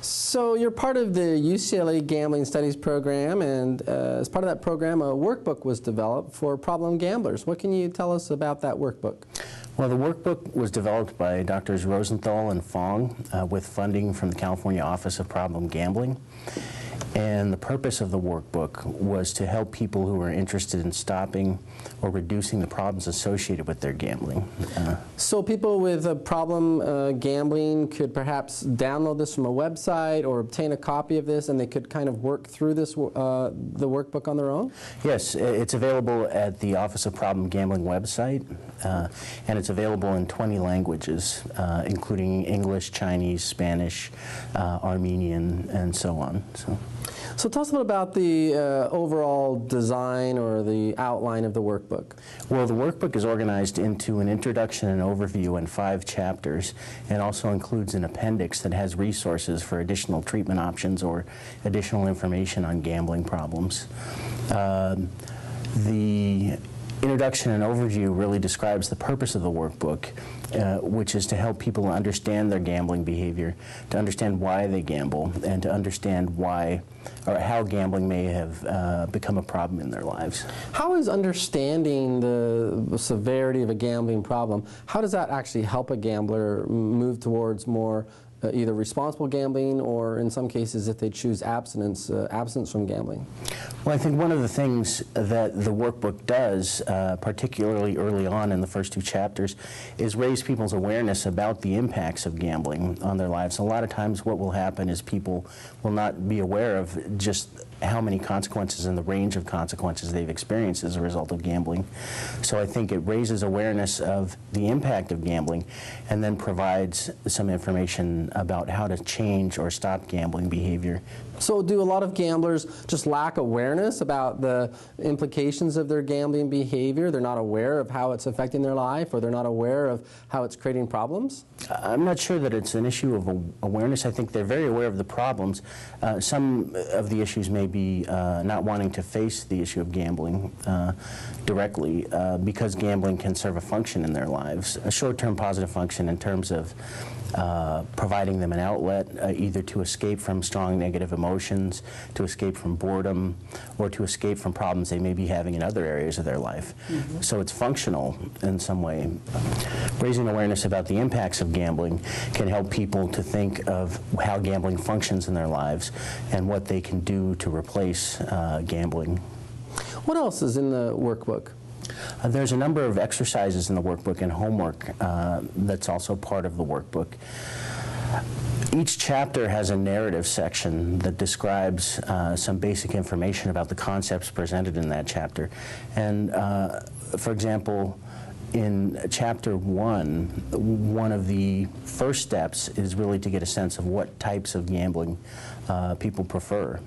So you're part of the UCLA Gambling Studies program, and as part of that program, a workbook was developed for problem gamblers. What can you tell us about that workbook? Well, the workbook was developed by Drs. Rosenthal and Fong with funding from the California Office of Problem Gambling. And the purpose of the workbook was to help people who are interested in stopping or reducing the problems associated with their gambling. So people with a problem gambling could perhaps download this from a website or obtain a copy of this, and they could kind of work through this, the workbook on their own? Yes, it's available at the Office of Problem Gambling website, and it's available in 20 languages, including English, Chinese, Spanish, Armenian, and so on. So tell us a little about the overall design or the outline of the workbook. Well, the workbook is organized into an introduction and overview in 5 chapters, and also includes an appendix that has resources for additional treatment options or additional information on gambling problems. The introduction and overview really describes the purpose of the workbook, which is to help people understand their gambling behavior, to understand why they gamble, and to understand why or how gambling may have become a problem in their lives. How is understanding the severity of a gambling problem, how does that actually help a gambler move towards more either responsible gambling, or in some cases, if they choose abstinence from gambling? Well, I think one of the things that the workbook does, particularly early on in the first 2 chapters, is raise people's awareness about the impacts of gambling on their lives. A lot of times what will happen is people will not be aware of just how many consequences and the range of consequences they've experienced as a result of gambling. So I think it raises awareness of the impact of gambling, and then provides some information about how to change or stop gambling behavior. So do a lot of gamblers just lack awareness about the implications of their gambling behavior? They're not aware of how it's affecting their life, or they're not aware of how it's creating problems? I'm not sure that it's an issue of awareness. I think they're very aware of the problems. Some of the issues may be not wanting to face the issue of gambling directly, because gambling can serve a function in their lives, a short-term positive function in terms of providing them an outlet, either to escape from strong negative emotions, to escape from boredom, or to escape from problems they may be having in other areas of their life. Mm-hmm. So it's functional in some way. Raising awareness about the impacts of gambling can help people to think of how gambling functions in their lives and what they can do to replace gambling. What else is in the workbook? There's a number of exercises in the workbook and homework that's also part of the workbook. Each chapter has a narrative section that describes some basic information about the concepts presented in that chapter. And for example, in chapter 1, one of the first steps is really to get a sense of what types of gambling people prefer,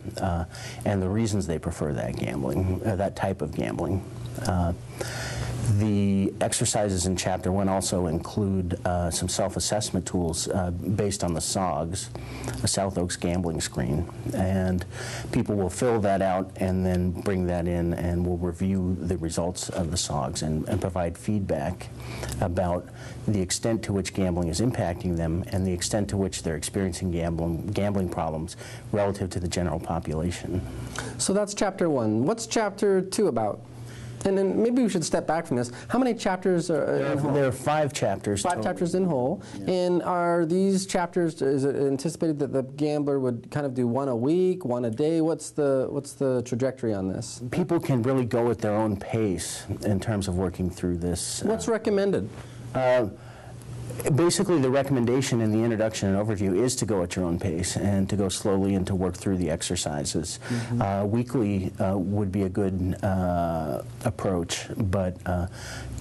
and the reasons they prefer that gambling, that type of gambling. The exercises in Chapter 1 also include some self-assessment tools based on the SOGS, a South Oaks gambling screen. And people will fill that out and then bring that in, and we'll review the results of the SOGS and provide feedback about the extent to which gambling is impacting them and the extent to which they're experiencing gambling problems relative to the general population. So that's Chapter 1. What's Chapter 2 about? And then maybe we should step back from this. How many chapters are in whole? There are 5 chapters. 5 chapters in whole. Yeah. And are these chapters, is it anticipated that the gambler would kind of do one a week, one a day? What's the trajectory on this? People can really go at their own pace in terms of working through this. What's recommended? Basically, the recommendation in the introduction and overview is to go at your own pace and to go slowly and to work through the exercises. Mm-hmm. Weekly would be a good approach, but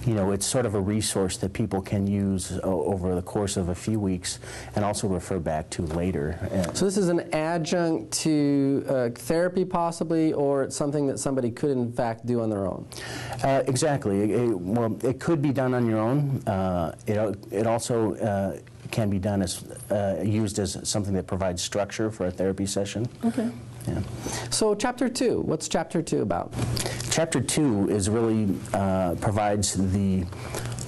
you know, it's sort of a resource that people can use over the course of a few weeks and also refer back to later. So this is an adjunct to therapy possibly, or it's something that somebody could in fact do on their own? Exactly. Well, it could be done on your own. It also can be done as used as something that provides structure for a therapy session. Okay. Yeah. So Chapter 2, what's Chapter 2 about? Chapter 2 is really provides the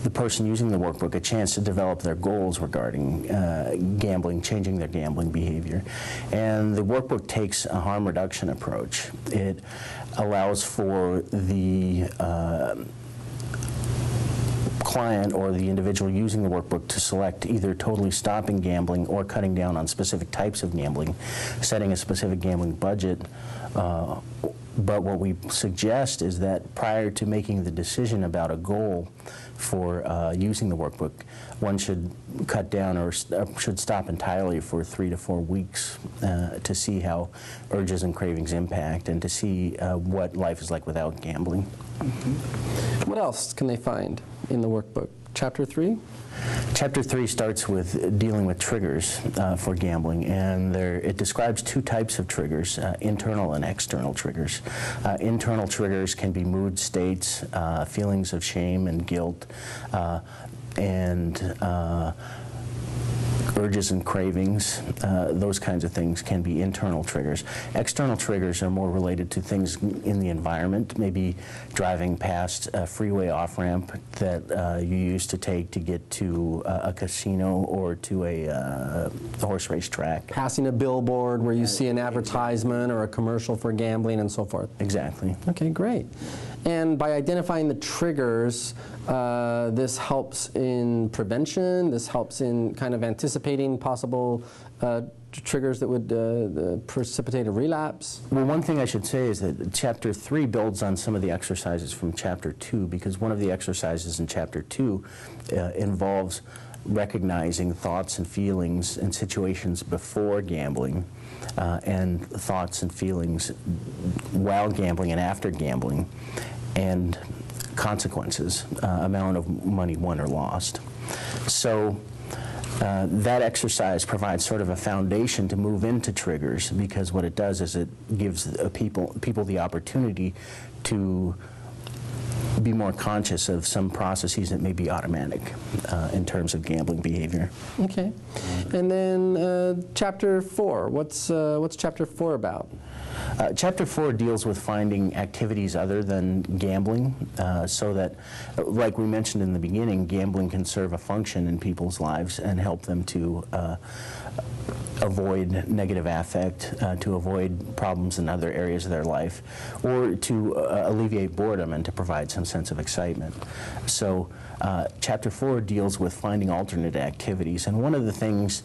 the person using the workbook a chance to develop their goals regarding gambling, changing their gambling behavior. And the workbook takes a harm reduction approach. It allows for the client or the individual using the workbook to select either totally stopping gambling or cutting down on specific types of gambling, setting a specific gambling budget. But what we suggest is that prior to making the decision about a goal for using the workbook, one should cut down or should stop entirely for 3 to 4 weeks to see how urges and cravings impact and to see what life is like without gambling. Mm-hmm. What else can they find in the workbook? Chapter 3? Chapter 3 starts with dealing with triggers for gambling, and it describes 2 types of triggers, internal and external triggers. Internal triggers can be mood states, feelings of shame and guilt, and urges and cravings. Those kinds of things can be internal triggers. External triggers are more related to things in the environment, maybe driving past a freeway off-ramp that you used to take to get to a casino or to a horse race track. Passing a billboard where you see an advertisement or a commercial for gambling and so forth. Exactly. Okay, great. And by identifying the triggers, this helps in prevention, this helps in kind of anticipating possible triggers that would precipitate a relapse. Well, one thing I should say is that Chapter 3 builds on some of the exercises from Chapter 2, because one of the exercises in Chapter 2 involves recognizing thoughts and feelings and situations before gambling and thoughts and feelings while gambling and after gambling, and consequences, amount of money won or lost. So that exercise provides sort of a foundation to move into triggers, because what it does is it gives people the opportunity to be more conscious of some processes that may be automatic in terms of gambling behavior. Okay. And then Chapter 4, what's Chapter 4 about? Chapter 4 deals with finding activities other than gambling, so that, like we mentioned in the beginning, gambling can serve a function in people's lives and help them to avoid negative affect, to avoid problems in other areas of their life, or to alleviate boredom and to provide some sense of excitement. So Chapter 4 deals with finding alternate activities, and one of the things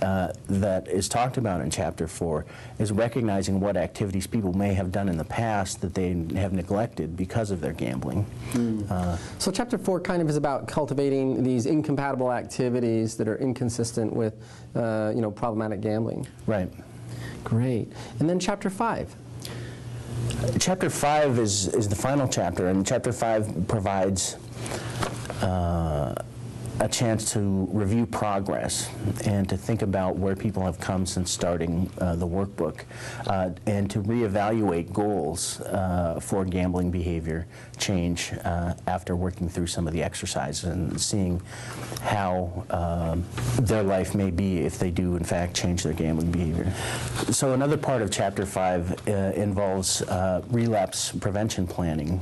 that is talked about in Chapter 4 is recognizing what activities people may have done in the past that they have neglected because of their gambling. So Chapter 4 kind of is about cultivating these incompatible activities that are inconsistent with problematic gambling. Right. Great. And then Chapter 5. Chapter 5 is the final chapter, and Chapter 5 provides a chance to review progress and to think about where people have come since starting the workbook, and to reevaluate goals for gambling behavior change after working through some of the exercises and seeing how their life may be if they do in fact change their gambling behavior. So another part of Chapter 5 involves relapse prevention planning.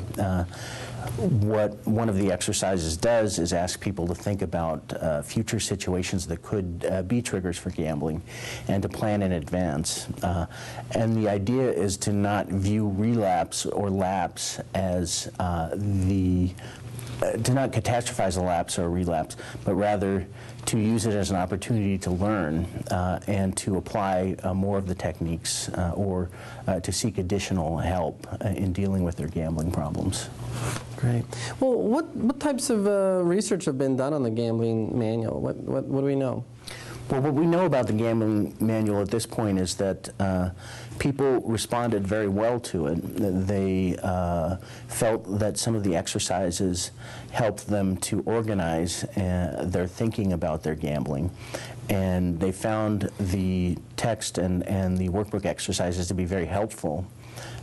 What one of the exercises does is ask people to think about future situations that could be triggers for gambling and to plan in advance. And the idea is to not view relapse or lapse as to not catastrophize a lapse or a relapse, but rather to use it as an opportunity to learn and to apply more of the techniques or to seek additional help in dealing with their gambling problems. Great. Well, what types of research have been done on the gambling manual? What do we know? Well, what we know about the gambling manual at this point is that people responded very well to it. They felt that some of the exercises helped them to organize their thinking about their gambling. And they found the text and the workbook exercises to be very helpful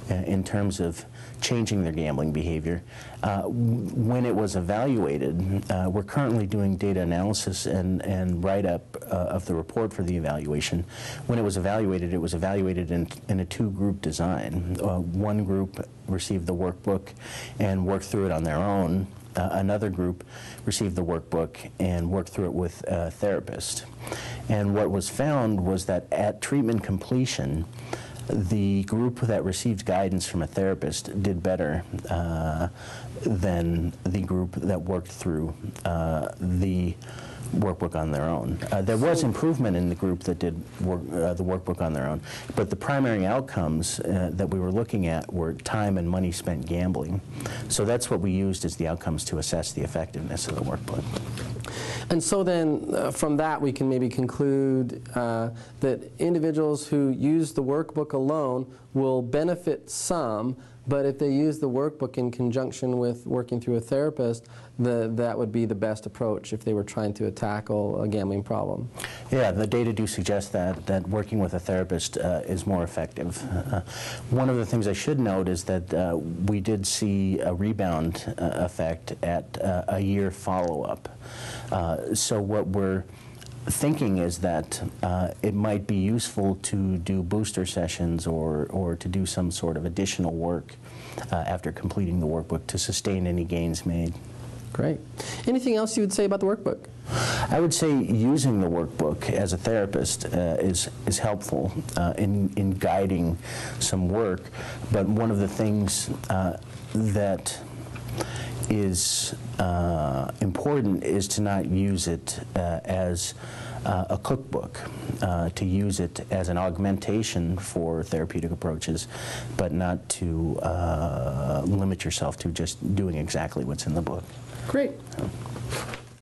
in terms of changing their gambling behavior. When it was evaluated, we're currently doing data analysis and write-up of the report for the evaluation. When it was evaluated in a two-group design. One group received the workbook and worked through it on their own, another group received the workbook and worked through it with a therapist. And what was found was that at treatment completion, the group that received guidance from a therapist did better than the group that worked through the workbook on their own. There was improvement in the group that did the workbook on their own, but the primary outcomes that we were looking at were time and money spent gambling. So that's what we used as the outcomes to assess the effectiveness of the workbook. And so then from that we can maybe conclude that individuals who use the workbook alone will benefit some, but if they use the workbook in conjunction with working through a therapist, that would be the best approach if they were trying to tackle a gambling problem. Yeah, the data do suggest that working with a therapist is more effective. One of the things I should note is that we did see a rebound effect at a year follow-up. So what we're thinking is that it might be useful to do booster sessions or to do some sort of additional work after completing the workbook to sustain any gains made. Great. Anything else you would say about the workbook? I would say using the workbook as a therapist is helpful in guiding some work, but one of the things that is important is to not use it as a cookbook, to use it as an augmentation for therapeutic approaches, but not to limit yourself to just doing exactly what's in the book. Great.